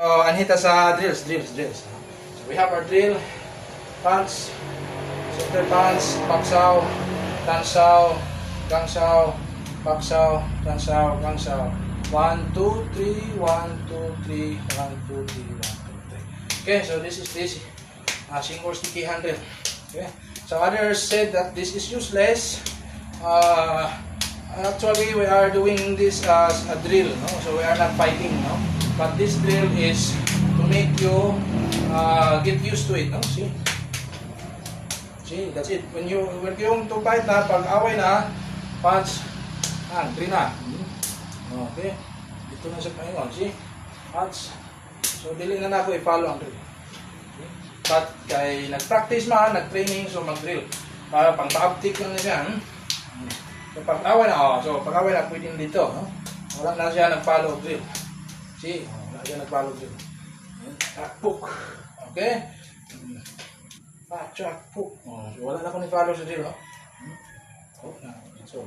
Anhita sa drills. So we have our drill, punch, center punch, paksaw, tansaw, gangsaw, paksaw, tansaw, gangsaw. 1, 2, 3, 1, 2, 3, 1, 2, 3, 1, 2, 3. Okay, so this is single sticky handle. Okay, so others said that this is useless. Actually, we are doing this as a drill, no? So we are not fighting, no? But this drill is to make you get used to it, no? See, that's it. When yung to fight na, pag away na, punch, drill na. Okay, dito na sa pahingon, see, punch. So dili na ako i-follow ang drill. Okay? But kay nag-practice man, nag-training, so mag-drill. Para pang pa-uptick lang na siya. So pag-away na, pag-away na pwede dito, no? Wala na siya nag-follow drill. See, wala siya nag-follow drill. Hook. Okay? Hook. So wala na ako nag-follow sa drill, no? So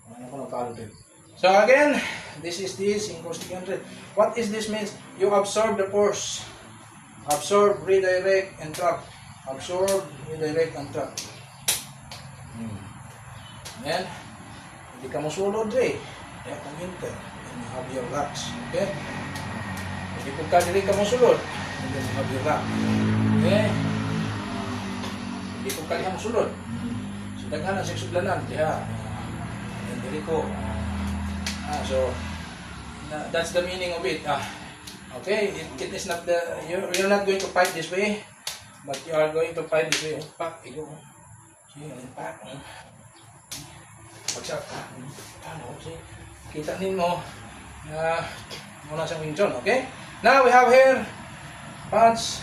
wala na ako nag-follow drill. So again, this is single sticky handle. What is this means? You absorb the force. Absorb, redirect, and trap. Absorb, redirect, and trap. Then, hindi ka musulod kaya kung hinter, and you have your locks. Okay? Hindi kung hindi ka musulod, and then you have your lock. Okay? Hindi kung ka musulod. So, daghan ang seksuglanan, kaya, hindi ko. So, that's the meaning of it. Okay? It is not you're not going to fight this way, but you are going to fight this way. Pack, ego. See, pack. Pagsak, kita ninyo muna sa Wing Chun, okay? Now we have here punch,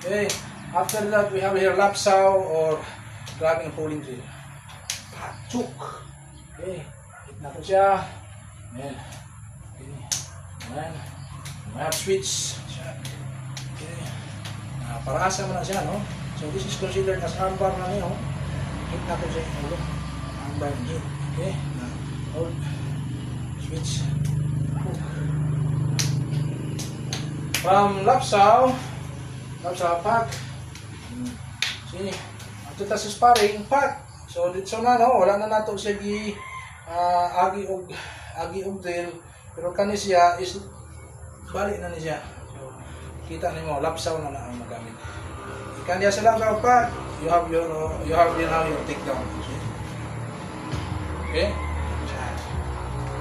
okay? After that we have here lapsaw or grabbing and pulling drill. Chuk, okay? Hit na ko siya. Ayan. Okay. Ayan. We have switch. Okay. Parasa mo na siya, no? So this is considered as armbar na niyo. Hit na ko siya yung ulo. Okay, hold, switch, hook. From lapsaw pack. See, after ta sa sparring, pack. So dito na, no, wala na nato siya agi og drill, pero kani siya is balik na ni siya. So kita nimo lapsaw na ang magamit. Ikan dia sa lapsaw pack, you have now your takedown. Okay?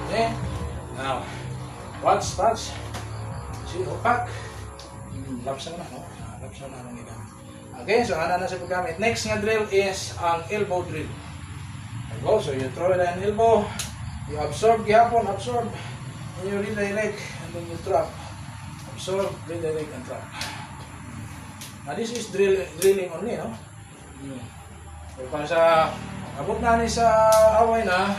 Okay? Now, watch. See, pack. Lapsa na, no? Lapsa na ang gigamit. Okay, so ana na sa paggamit. Next nga drill is ang elbow drill. Okay, so you throw it an elbow, you absorb, and you redirect, and then you trap. Absorb, redirect, and trap. Now, this is drilling only, no? So, para sa abot na ni sa away na,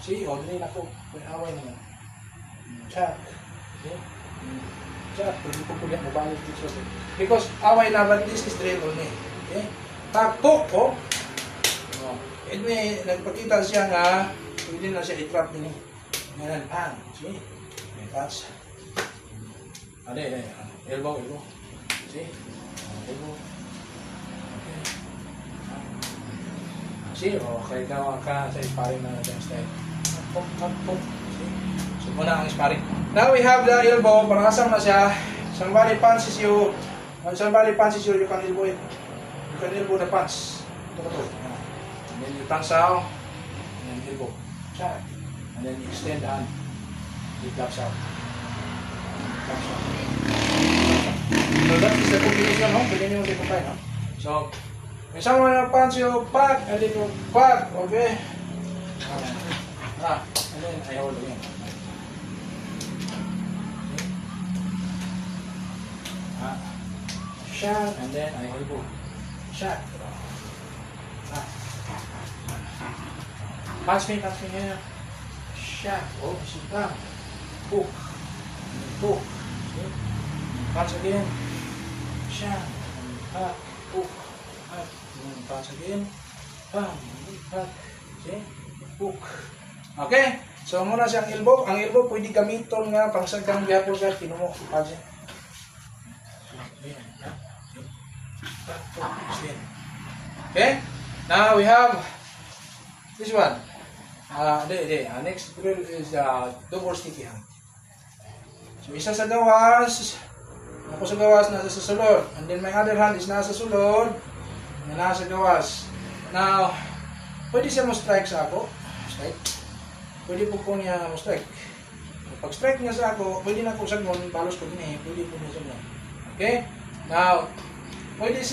see, drill ako, may away na. Chat. Okay? Chat, pwede ko po yan, mabalik dito. Because away na, but this is drill only. Okay? Taktok ko. And may nagpakita siya nga, pwede na siya i-trap din. Ngayon, pan. See? May touch. Elbow. See? Elbow. See, okay ka sa sparring na natin style. Pop. So, muna ang sparring. Now we have the elbow. Parasam na siya. Somebody punches you, you can elbow it. You can elbow the punch. Ito. And then you tansaw, and then elbow. Shot. And then you extend the hand. You claps out. So that is the combination, no? Pwede nyo i-combine, no? So, when someone punch you back, and then you back, okay? And then I hold again. Shot, and then I elbow. Shot. Punch me here. Shot. Oh, sit down. Hook. Punch again. Shot. Hook. Punch again. Back. See? Hook. Okay? So muna siyang elbow. Ang elbow pwede gamiton nga pang sagang gihapon sa tinumo. Ayan. Okay? Now we have this one. Next drill is double sticky hand. So isa sa gawas, ako sa gawas nasa sa sulod. And then my other hand is nasa sulod, na nasa gawas. Now, pwede siya mo strike sa ako. Strike. Pwede po ko niya mo strike. Pag strike niya sa ako, pwede na ko sagmon, balos ko din eh. Pwede po niya sagmon. Okay? Now, pwede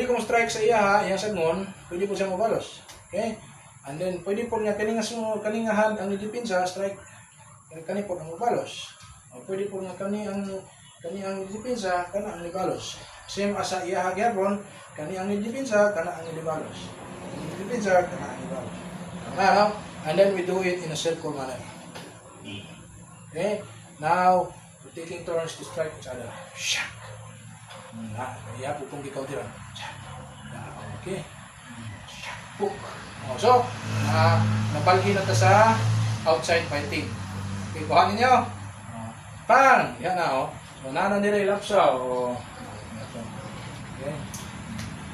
kong strike sa iya ha, iyang sagmon, pwede po siya mo balos. Okay? And then, pwede po niya kaninga hand ang nidipinsa, strike, kani po ang balos. O pwede po niya kani ang nidipinsa, kana ang nibalos. Same as sa iya hagyapon, kani ang nidipinsa, kana ang nibalos. Nidipinsa, kana ang nibalos. Now, and then we do it in a circle manner. Okay? Now, we're taking turns to strike each other. Shock! Iya po kung ikaw tira. Okay? Hook. So, napalgi na ta sa outside fighting. Okay, kuhanin nyo. Pang! Yan na, oh. So, nanan nila ilapsa, oh. Okay.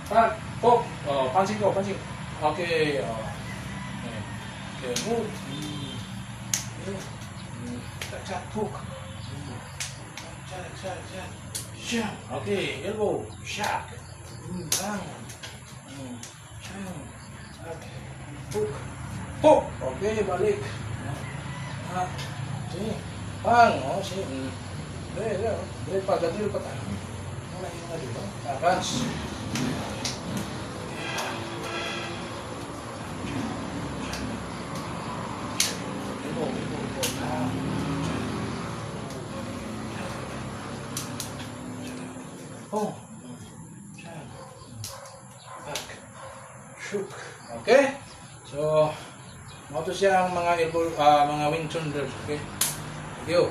Pang! Hook! Oh, pansing ko, pansing. Okay, oh. Okay, move. Okay. Chat, hook. Chat. Shock. Okay, elbow. Shock. Bang. Okay. Hook. Hook. Okay, balik. Sini. Bang. Oh, sini. Dali pa tayo. Wala yung ano dito. Advance. Oh. Back. Shook. Okay? So, mo to siya ang mga elbow, mga Wing Chun drills. Okay? Thank you.